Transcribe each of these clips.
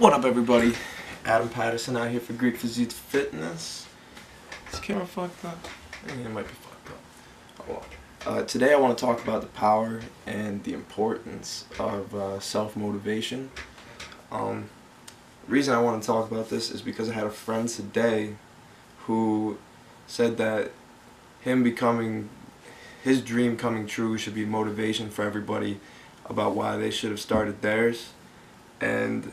What up, everybody? Adam Patterson out here for Greek Physique Fitness. Is the camera fucked up? It might be fucked up. Oh, well. Today I want to talk about the power and the importance of self-motivation. The reason I want to talk about this is because I had a friend today who said that his dream coming true should be motivation for everybody about why they should have started theirs. And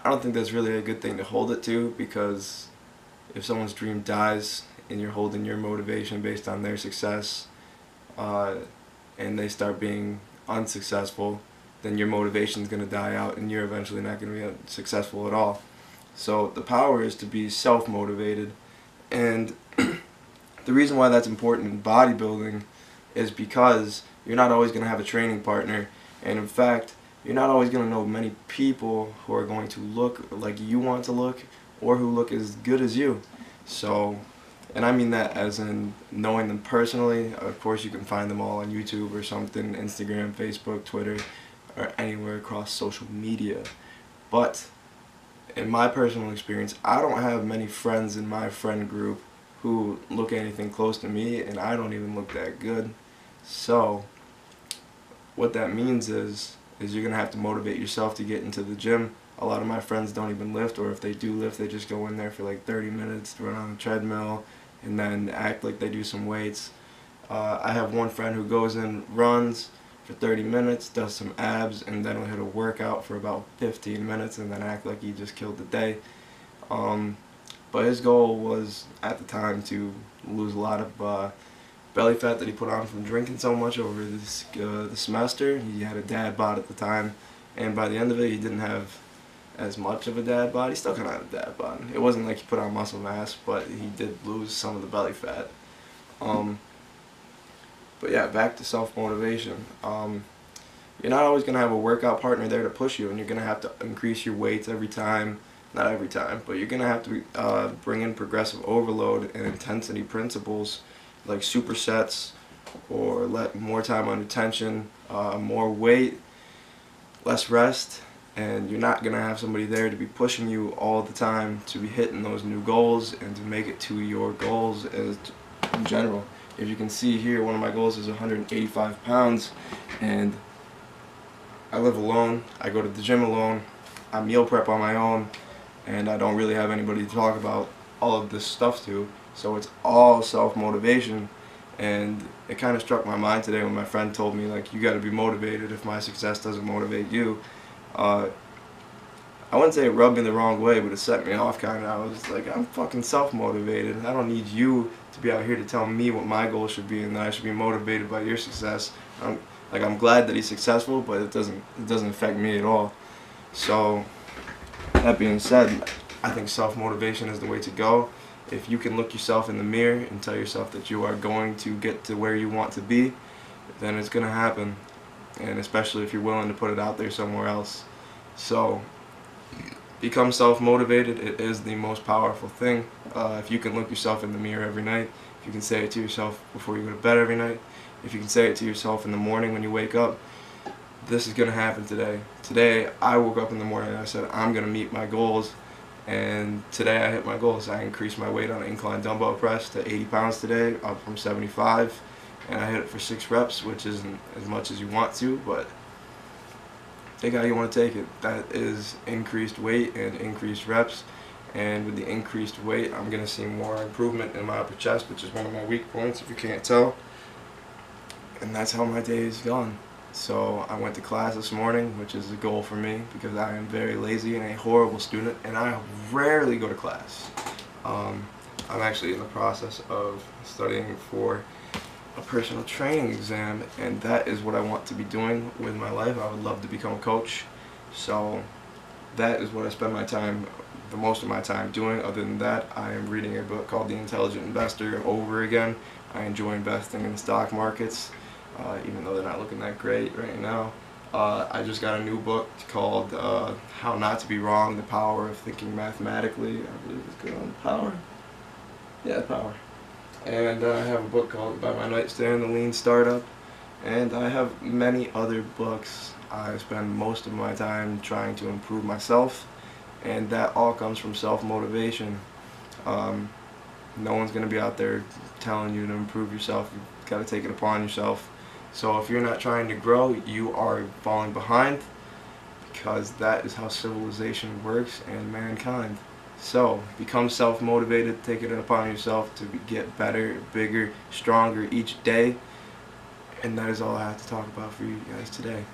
I don't think that's really a good thing to hold it to, because if someone's dream dies and you're holding your motivation based on their success and they start being unsuccessful, then your motivation is going to die out and you're eventually not going to be successful at all. So the power is to be self-motivated, and the reason why that's important in bodybuilding is because you're not always going to have a training partner, and in fact you're not always going to know many people who are going to look like you want to look or who look as good as you. So, and I mean that as in knowing them personally. Of course you can find them all on YouTube or something, Instagram, Facebook, Twitter, or anywhere across social media. But in my personal experience, I don't have many friends in my friend group who look anything close to me, and I don't even look that good. So what that means is you're going to have to motivate yourself to get into the gym. A lot of my friends don't even lift, or if they do lift, they just go in there for like 30 minutes to run on the treadmill and then act like they do some weights. I have one friend who goes in, runs for 30 minutes, does some abs, and then will hit a workout for about 15 minutes and then act like he just killed the day. But his goal was, at the time, to lose a lot of belly fat that he put on from drinking so much over the semester. He had a dad bod at the time, and by the end of it he didn't have as much of a dad bod. He still kind of had a dad bod. It wasn't like he put on muscle mass, but he did lose some of the belly fat. But yeah, back to self-motivation. You're not always going to have a workout partner there to push you, and you're going to have to increase your weights every time. Not every time, but you're going to have to bring in progressive overload and intensity principles like supersets, or let more time under tension, more weight, less rest, and you're not going to have somebody there to be pushing you all the time to be hitting those new goals and to make it to your goals as in general. If you can see here, one of my goals is 185 pounds, and I live alone, I go to the gym alone, I meal prep on my own, and I don't really have anybody to talk about all of this stuff to. So it's all self-motivation, and it kind of struck my mind today when my friend told me, like, you got to be motivated if my success doesn't motivate you. I wouldn't say it rubbed me the wrong way, but it set me off kind of. I was like, I'm fucking self-motivated. I don't need you to be out here to tell me what my goal should be and that I should be motivated by your success. I'm glad that he's successful, but it doesn't affect me at all. So that being said, I think self-motivation is the way to go. If you can look yourself in the mirror and tell yourself that you are going to get to where you want to be, then it's going to happen. And especially if you're willing to put it out there somewhere else. So become self-motivated. It is the most powerful thing. If you can look yourself in the mirror every night, if you can say it to yourself before you go to bed every night, if you can say it to yourself in the morning when you wake up, this is going to happen today. Today I woke up in the morning and I said, I'm going to meet my goals. And today I hit my goals. I increased my weight on an incline dumbbell press to 80 pounds today, up from 75, and I hit it for 6 reps, which isn't as much as you want to, but take how you want to take it. That is increased weight and increased reps, and with the increased weight I'm going to see more improvement in my upper chest, which is one of my weak points if you can't tell, and that's how my day is gone. So I went to class this morning, which is a goal for me because I am very lazy and a horrible student, and I rarely go to class. I'm actually in the process of studying for a personal training exam, and that is what I want to be doing with my life. I would love to become a coach. So that is what I spend the most of my time doing. Other than that, I am reading a book called The Intelligent Investor over again. I enjoy investing in the stock markets. Even though they're not looking that great right now. I just got a new book called How Not to Be Wrong, The Power of Thinking Mathematically. I believe it's good on Power. Yeah, Power. And I have a book called By My Nightstand, The Lean Startup. And I have many other books. I spend most of my time trying to improve myself and that all comes from self-motivation. No one's going to be out there telling you to improve yourself. You've got to take it upon yourself. So if you're not trying to grow, you are falling behind, because that is how civilization works and mankind. So become self-motivated, take it upon yourself to get better, bigger, stronger each day. And that is all I have to talk about for you guys today.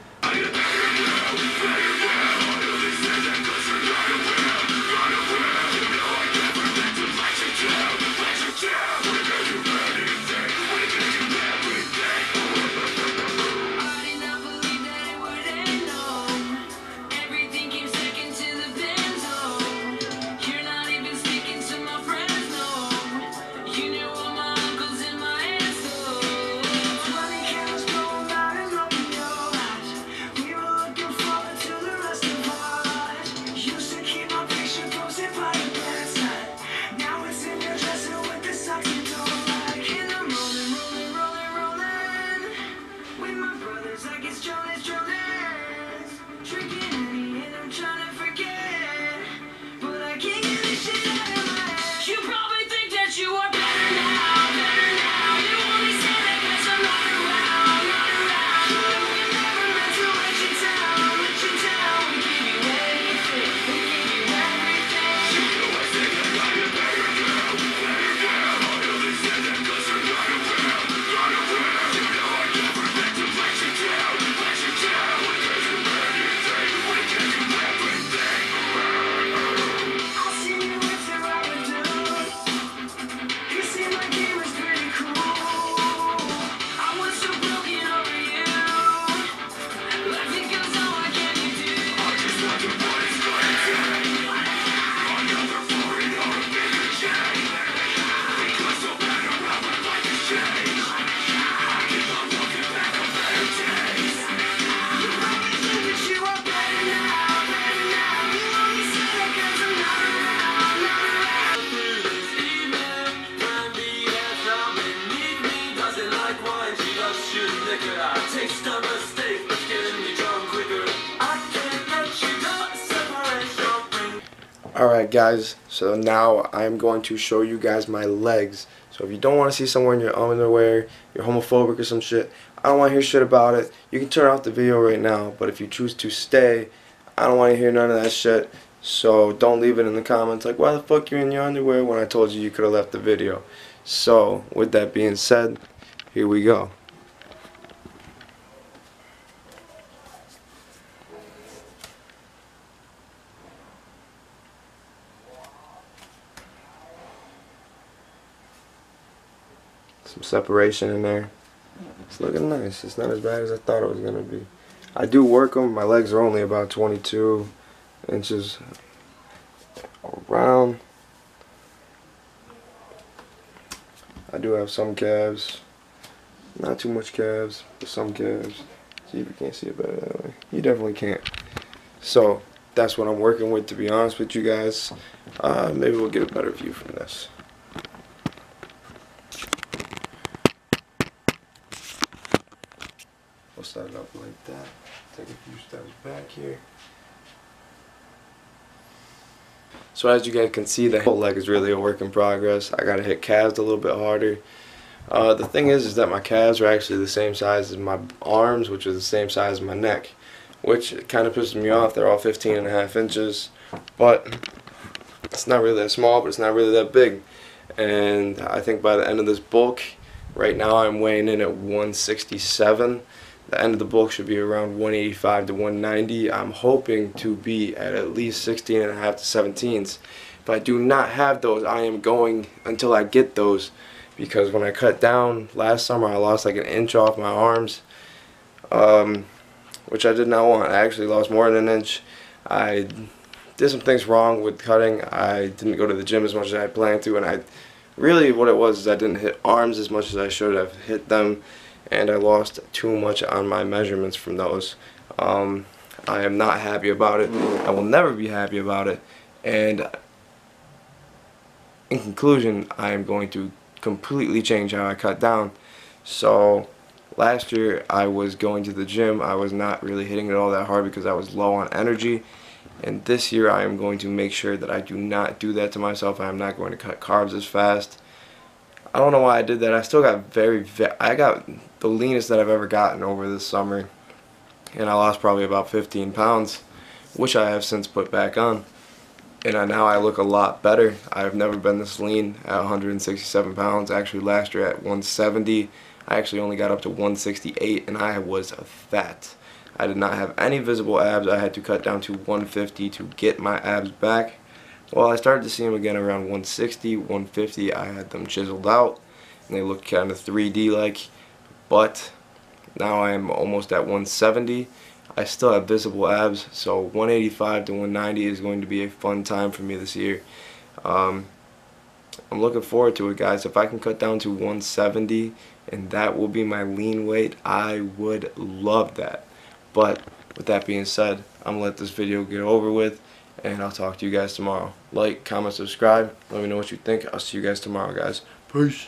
Alright guys, so now I'm going to show you guys my legs. So if you don't want to see someone in your underwear, you're homophobic or some shit, I don't want to hear shit about it, you can turn off the video right now. But if you choose to stay, I don't want to hear none of that shit. So don't leave it in the comments like, why the fuck you in your underwear, when I told you you could have left the video. So with that being said, here we go. Some separation in there. It's looking nice. It's not as bad as I thought it was going to be. I do work them. My legs are only about 22 inches around. I do have some calves. Not too much calves, but some calves. See if you can't see it better that way. You definitely can't. So that's what I'm working with, to be honest with you guys. Maybe we'll get a better view from this. We'll set it up like that. Take a few steps back here. So as you guys can see, the whole leg is really a work in progress. I gotta hit calves a little bit harder. The thing is that my calves are actually the same size as my arms, which are the same size as my neck, which kind of pisses me off. They're all 15.5 inches, but it's not really that small, but it's not really that big. And I think by the end of this bulk, right now I'm weighing in at 167. The end of the bulk should be around 185 to 190. I'm hoping to be at least 16.5 to 17s. If I do not have those, I am going until I get those, because when I cut down last summer, I lost like an inch off my arms, which I did not want. I actually lost more than an inch. I did some things wrong with cutting. I didn't go to the gym as much as I had planned to, and I really, what it was is I didn't hit arms as much as I should have hit them, and I lost too much on my measurements from those. I am not happy about it. I will never be happy about it, and in conclusion, I am going to completely change how I cut down. So last year I was going to the gym. I was not really hitting it all that hard because I was low on energy, And this year I am going to make sure that I do not do that to myself. I am not going to cut carbs as fast. I don't know why I did that. I still got I got the leanest that I've ever gotten over this summer. And I lost probably about 15 pounds, which I have since put back on. And now I look a lot better. I've never been this lean at 167 pounds. Actually, last year at 170, I actually only got up to 168, and I was fat. I did not have any visible abs. I had to cut down to 150 to get my abs back. Well, I started to see them again around 160, 150. I had them chiseled out, and they looked kind of 3D-like. But now I am almost at 170. I still have visible abs, so 185 to 190 is going to be a fun time for me this year. I'm looking forward to it, guys. If I can cut down to 170 and that will be my lean weight, I would love that. But with that being said, I'm going to let this video get over with, and I'll talk to you guys tomorrow. Like, comment, subscribe. Let me know what you think. I'll see you guys tomorrow, guys. Peace.